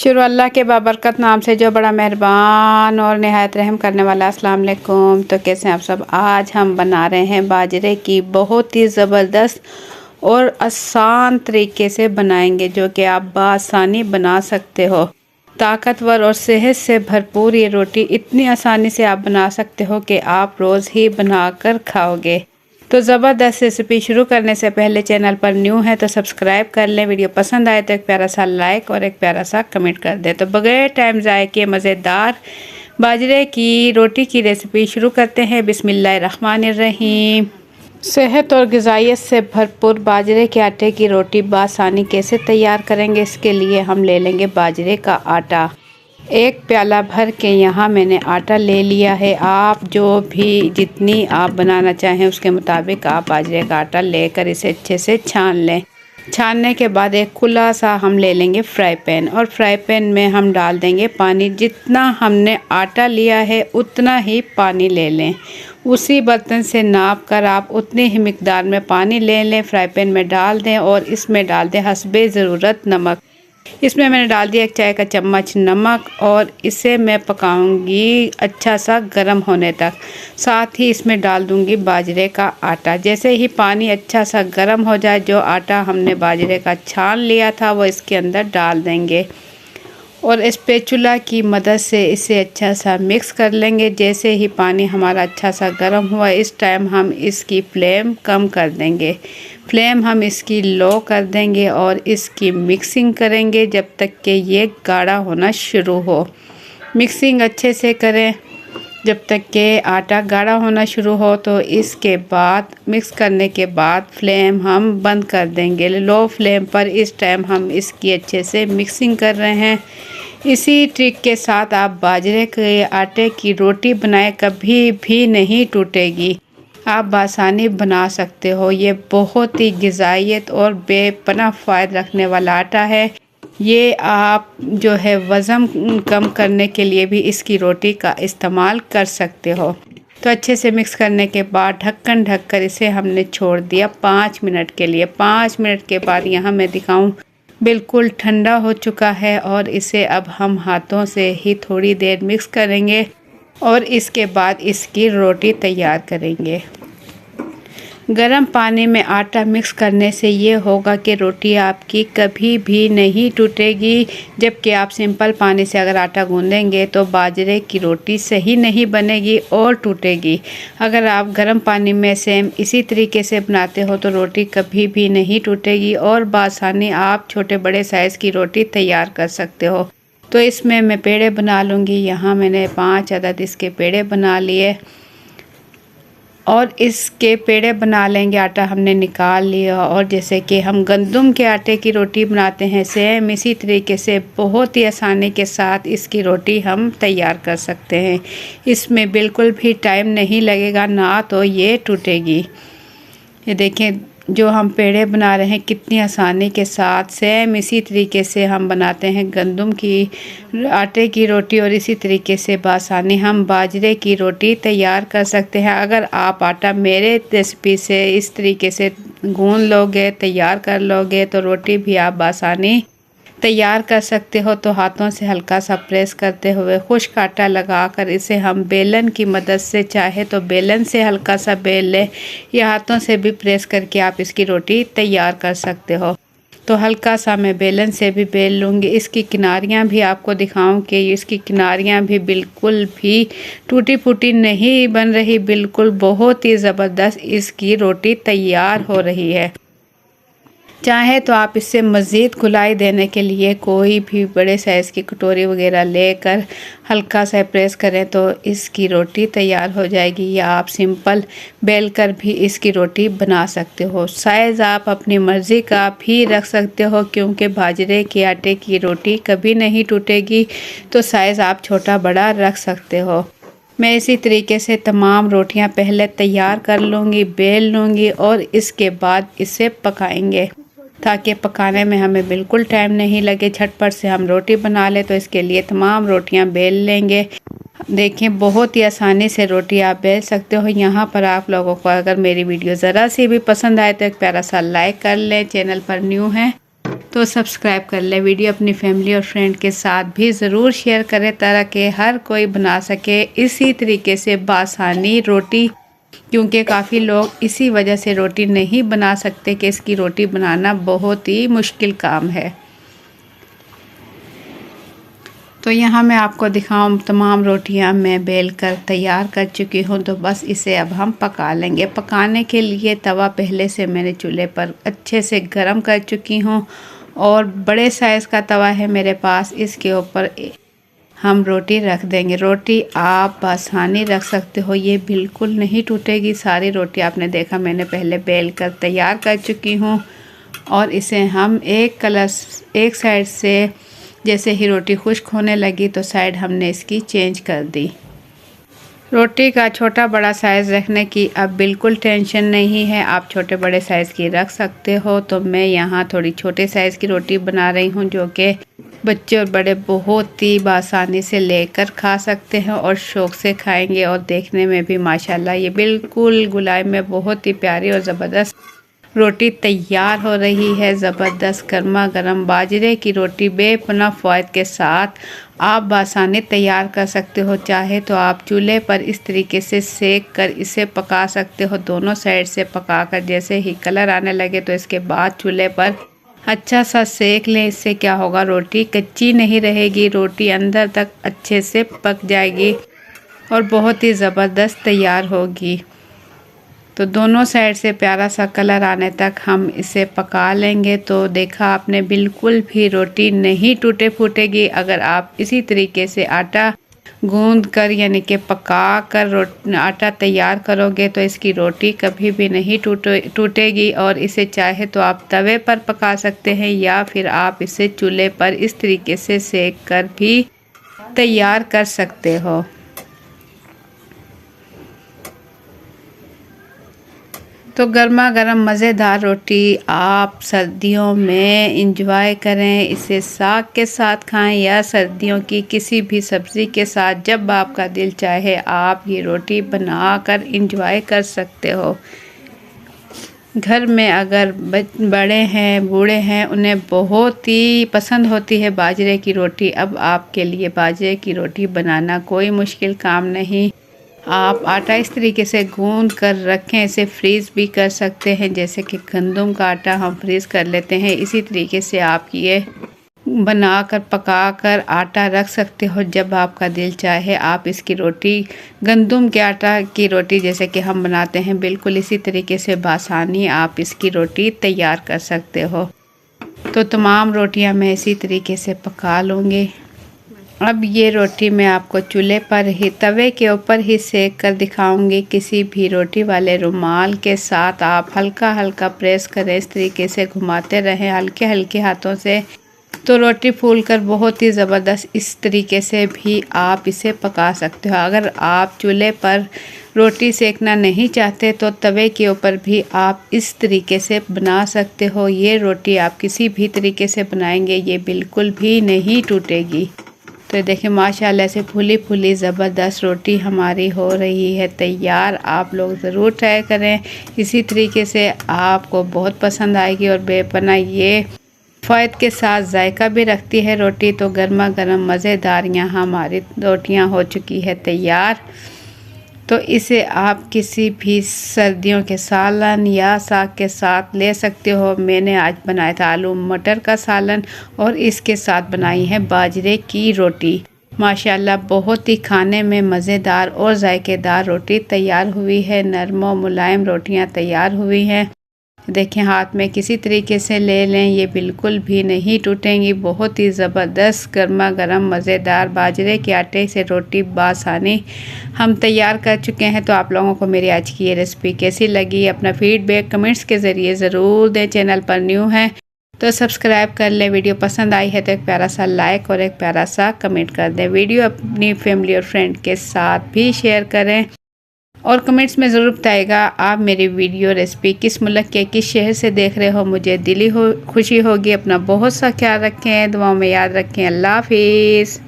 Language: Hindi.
शुरू अल्लाह के बाबरकत नाम से जो बड़ा मेहरबान और नहायत रहम करने वाला। अस्सलाम वालेकुम। तो कैसे हैं आप सब। आज हम बना रहे हैं बाजरे की बहुत ही ज़बरदस्त और आसान तरीके से बनाएंगे, जो कि आप बआसानी बना सकते हो। ताकतवर और सेहत से भरपूर ये रोटी इतनी आसानी से आप बना सकते हो कि आप रोज़ ही बनाकर खाओगे। तो ज़बरदस्त रेसिपी शुरू करने से पहले चैनल पर न्यू है तो सब्सक्राइब कर लें। वीडियो पसंद आए तो एक प्यारा सा लाइक और एक प्यारा सा कमेंट कर दें। तो बगैर टाइम ज़ाय के मज़ेदार बाजरे की रोटी की रेसिपी शुरू करते हैं। बिस्मिल्लाहिर्रहमानिर्रहीम। सेहत और ग़िज़ाइयत से भरपूर बाजरे के आटे की रोटी बआसानी कैसे तैयार करेंगे, इसके लिए हम ले लेंगे बाजरे का आटा। एक प्याला भर के यहाँ मैंने आटा ले लिया है। आप जो भी जितनी आप बनाना चाहें उसके मुताबिक आप बाजरे का आटा लेकर इसे अच्छे से छान लें। छानने के बाद एक खुला सा हम ले लेंगे फ्राई पैन, और फ्राई पैन में हम डाल देंगे पानी। जितना हमने आटा लिया है उतना ही पानी ले लें। उसी बर्तन से नाप कर आप उतनी ही मिकदार में पानी ले लें, फ्राई पैन में डाल दें और इसमें डाल दें हस्बे ज़रूरत नमक। इसमें मैंने डाल दिया 1 चाय का चम्मच नमक, और इसे मैं पकाऊंगी अच्छा सा गर्म होने तक। साथ ही इसमें डाल दूंगी बाजरे का आटा। जैसे ही पानी अच्छा सा गर्म हो जाए, जो आटा हमने बाजरे का छान लिया था वो इसके अंदर डाल देंगे और स्पैचुला की मदद से इसे अच्छा सा मिक्स कर लेंगे। जैसे ही पानी हमारा अच्छा सा गर्म हुआ, इस टाइम हम इसकी फ्लेम कम कर देंगे। फ्लेम हम इसकी लो कर देंगे और इसकी मिक्सिंग करेंगे जब तक कि ये गाढ़ा होना शुरू हो। मिक्सिंग अच्छे से करें जब तक कि आटा गाढ़ा होना शुरू हो। तो इसके बाद मिक्स करने के बाद फ्लेम हम बंद कर देंगे। लो फ्लेम पर इस टाइम हम इसकी अच्छे से मिक्सिंग कर रहे हैं। इसी ट्रिक के साथ आप बाजरे के आटे की रोटी बनाएं, कभी भी नहीं टूटेगी। आप बआसानी बना सकते हो। ये बहुत ही ग़िज़ाइयत और बेपनाह फ़ायदा रखने वाला आटा है। ये आप जो है वज़न कम करने के लिए भी इसकी रोटी का इस्तेमाल कर सकते हो। तो अच्छे से मिक्स करने के बाद ढक्कन ढककर इसे हमने छोड़ दिया 5 मिनट के लिए। 5 मिनट के बाद यहाँ मैं दिखाऊं बिल्कुल ठंडा हो चुका है, और इसे अब हम हाथों से ही थोड़ी देर मिक्स करेंगे और इसके बाद इसकी रोटी तैयार करेंगे। गर्म पानी में आटा मिक्स करने से ये होगा कि रोटी आपकी कभी भी नहीं टूटेगी, जबकि आप सिंपल पानी से अगर आटा गूंदेंगे तो बाजरे की रोटी सही नहीं बनेगी और टूटेगी। अगर आप गर्म पानी में सेम इसी तरीके से बनाते हो तो रोटी कभी भी नहीं टूटेगी और बआसानी आप छोटे बड़े साइज़ की रोटी तैयार कर सकते हो। तो इसमें मैं पेड़े बना लूँगी। यहाँ मैंने 5 अदद इसके पेड़े बना लिए और इसके पेड़े बना लेंगे। आटा हमने निकाल लिया, और जैसे कि हम गंदम के आटे की रोटी बनाते हैं सेम इसी तरीके से बहुत ही आसानी के साथ इसकी रोटी हम तैयार कर सकते हैं। इसमें बिल्कुल भी टाइम नहीं लगेगा, ना तो ये टूटेगी। ये देखें जो हम पेड़े बना रहे हैं कितनी आसानी के साथ सेम इसी तरीके से हम बनाते हैं गंदम की आटे की रोटी, और इसी तरीके से बआसानी हम बाजरे की रोटी तैयार कर सकते हैं। अगर आप आटा मेरे रेसिपी से इस तरीके से गूंद लोगे, तैयार कर लोगे, तो रोटी भी आप बआसानी तैयार कर सकते हो। तो हाथों से हल्का सा प्रेस करते हुए खुश्क आटा लगाकर इसे हम बेलन की मदद से, चाहे तो बेलन से हल्का सा बेल लें या हाथों से भी प्रेस करके आप इसकी रोटी तैयार कर सकते हो। तो हल्का सा मैं बेलन से भी बेल लूँगी। इसकी किनारियाँ भी आपको दिखाऊं कि इसकी किनारियाँ भी बिल्कुल भी टूटी फूटी नहीं बन रही, बिल्कुल बहुत ही ज़बरदस्त इसकी रोटी तैयार हो रही है। चाहे तो आप इससे मज़ीद घुलाई देने के लिए कोई भी बड़े साइज़ की कटोरी वगैरह लेकर हल्का सा प्रेस करें तो इसकी रोटी तैयार हो जाएगी, या आप सिंपल बेल कर भी इसकी रोटी बना सकते हो। साइज़ आप अपनी मर्ज़ी का भी रख सकते हो, क्योंकि बाजरे के आटे की रोटी कभी नहीं टूटेगी, तो साइज़ आप छोटा बड़ा रख सकते हो। मैं इसी तरीके से तमाम रोटियां पहले तैयार कर लूँगी, बेल लूँगी और इसके बाद इसे पकाएंगे, ताकि पकाने में हमें बिल्कुल टाइम नहीं लगे, झटपट से हम रोटी बना ले। तो इसके लिए तमाम रोटियां बेल लेंगे। देखें बहुत ही आसानी से रोटी आप बेल सकते हो। यहाँ पर आप लोगों को अगर मेरी वीडियो ज़रा सी भी पसंद आए तो एक प्यारा सा लाइक कर लें। चैनल पर न्यू हैं तो सब्सक्राइब कर ले। वीडियो अपनी फैमिली और फ्रेंड के साथ भी ज़रूर शेयर करें ताकि हर कोई बना सके इसी तरीके से बासानी रोटी, क्योंकि काफ़ी लोग इसी वजह से रोटी नहीं बना सकते कि इसकी रोटी बनाना बहुत ही मुश्किल काम है। तो यहाँ मैं आपको दिखाऊं, तमाम रोटियाँ मैं बेल कर तैयार कर चुकी हूँ। तो बस इसे अब हम पका लेंगे। पकाने के लिए तवा पहले से मैंने चूल्हे पर अच्छे से गरम कर चुकी हूँ और बड़े साइज़ का तवा है मेरे पास। इसके ऊपर हम रोटी रख देंगे। रोटी आप आसानी रख सकते हो, ये बिल्कुल नहीं टूटेगी। सारी रोटी आपने देखा मैंने पहले बेल कर तैयार कर चुकी हूँ और इसे हम एक साइड से जैसे ही रोटी खुश्क होने लगी तो साइड हमने इसकी चेंज कर दी। रोटी का छोटा बड़ा साइज़ रखने की अब बिल्कुल टेंशन नहीं है, आप छोटे बड़े साइज़ की रख सकते हो। तो मैं यहाँ थोड़ी छोटे साइज़ की रोटी बना रही हूँ जो कि बच्चे और बड़े बहुत ही आसानी से लेकर खा सकते हैं और शौक़ से खाएंगे। और देखने में भी माशाल्लाह ये बिल्कुल गुलाब में बहुत ही प्यारी और ज़बरदस्त रोटी तैयार हो रही है। ज़बरदस्त गर्मा गर्म बाजरे की रोटी बेपनाह फ़वाइद के साथ आप बासानी तैयार कर सकते हो। चाहे तो आप चूल्हे पर इस तरीके से सेक कर इसे पका सकते हो, दोनों साइड से पकाकर जैसे ही कलर आने लगे तो इसके बाद चूल्हे पर अच्छा सा सेक लें। इससे क्या होगा, रोटी कच्ची नहीं रहेगी, रोटी अंदर तक अच्छे से पक जाएगी और बहुत ही ज़बरदस्त तैयार होगी। तो दोनों साइड से प्यारा सा कलर आने तक हम इसे पका लेंगे। तो देखा आपने, बिल्कुल भी रोटी नहीं टूटे फूटेगी। अगर आप इसी तरीके से आटा गूंद कर यानी कि पका कर आटा तैयार करोगे तो इसकी रोटी कभी भी नहीं टूटेगी। और इसे चाहे तो आप तवे पर पका सकते हैं या फिर आप इसे चूल्हे पर इस तरीके से सेक कर भी तैयार कर सकते हो। तो गर्मा गर्म मज़ेदार रोटी आप सर्दियों में इंजॉय करें। इसे साग के साथ खाएं या सर्दियों की किसी भी सब्ज़ी के साथ, जब आपका दिल चाहे आप ये रोटी बनाकर इंजॉय कर सकते हो। घर में अगर बड़े हैं बूढ़े हैं उन्हें बहुत ही पसंद होती है बाजरे की रोटी। अब आपके लिए बाजरे की रोटी बनाना कोई मुश्किल काम नहीं। आप आटा इस तरीके से गूंद कर रखें, इसे फ्रीज़ भी कर सकते हैं। जैसे कि गंदम का आटा हम फ्रीज़ कर लेते हैं, इसी तरीके से आप ये बना कर पका कर आटा रख सकते हो। जब आपका दिल चाहे आप इसकी रोटी, गंदम के आटा की रोटी जैसे कि हम बनाते हैं, बिल्कुल इसी तरीके से बासानी आप इसकी रोटी तैयार कर सकते हो। तो तमाम रोटियां मैं इसी तरीके से पका लूँगी। अब ये रोटी मैं आपको चूल्हे पर ही तवे के ऊपर ही सेक कर दिखाऊंगी। किसी भी रोटी वाले रुमाल के साथ आप हल्का हल्का प्रेस करें, इस तरीके से घुमाते रहें हल्के हल्के हाथों से, तो रोटी फूलकर बहुत ही ज़बरदस्त इस तरीके से भी आप इसे पका सकते हो। अगर आप चूल्हे पर रोटी सेकना नहीं चाहते तो तवे के ऊपर भी आप इस तरीके से बना सकते हो। ये रोटी आप किसी भी तरीके से बनाएंगे ये बिल्कुल भी नहीं टूटेगी। तो देखिए माशाल्लाह से फूली फूली ज़बरदस्त रोटी हमारी हो रही है तैयार। आप लोग ज़रूर ट्राई करें, इसी तरीके से आपको बहुत पसंद आएगी और बेपनाह ये फ़ायदे के साथ जायका भी रखती है रोटी। तो गर्मा गर्म मज़ेदार यहाँ हमारी रोटियाँ हो चुकी है तैयार। तो इसे आप किसी भी सर्दियों के सालन या साग के साथ ले सकते हो। मैंने आज बनाया था आलू मटर का सालन और इसके साथ बनाई है बाजरे की रोटी। माशाल्लाह बहुत ही खाने में मज़ेदार और जायकेदार रोटी तैयार हुई है। नरम और मुलायम रोटियां तैयार हुई हैं। देखें हाथ में किसी तरीके से ले लें, ये बिल्कुल भी नहीं टूटेंगी। बहुत ही ज़बरदस्त गर्मा गर्म मज़ेदार बाजरे के आटे से रोटी बासानी हम तैयार कर चुके हैं। तो आप लोगों को मेरी आज की ये रेसिपी कैसी लगी, अपना फीडबैक कमेंट्स के ज़रिए ज़रूर दें। चैनल पर न्यू हैं तो सब्सक्राइब कर लें। वीडियो पसंद आई है तो एक प्यारा सा लाइक और एक प्यारा सा कमेंट कर दें। वीडियो अपनी फैमिली और फ्रेंड के साथ भी शेयर करें और कमेंट्स में ज़रूर बताइएगा आप मेरी वीडियो रेसिपी किस मुल्क के किस शहर से देख रहे हो। मुझे दिली खुशी होगी। अपना बहुत सा ख्याल रखें, दुआओं में याद रखें। अल्लाह हाफिज़।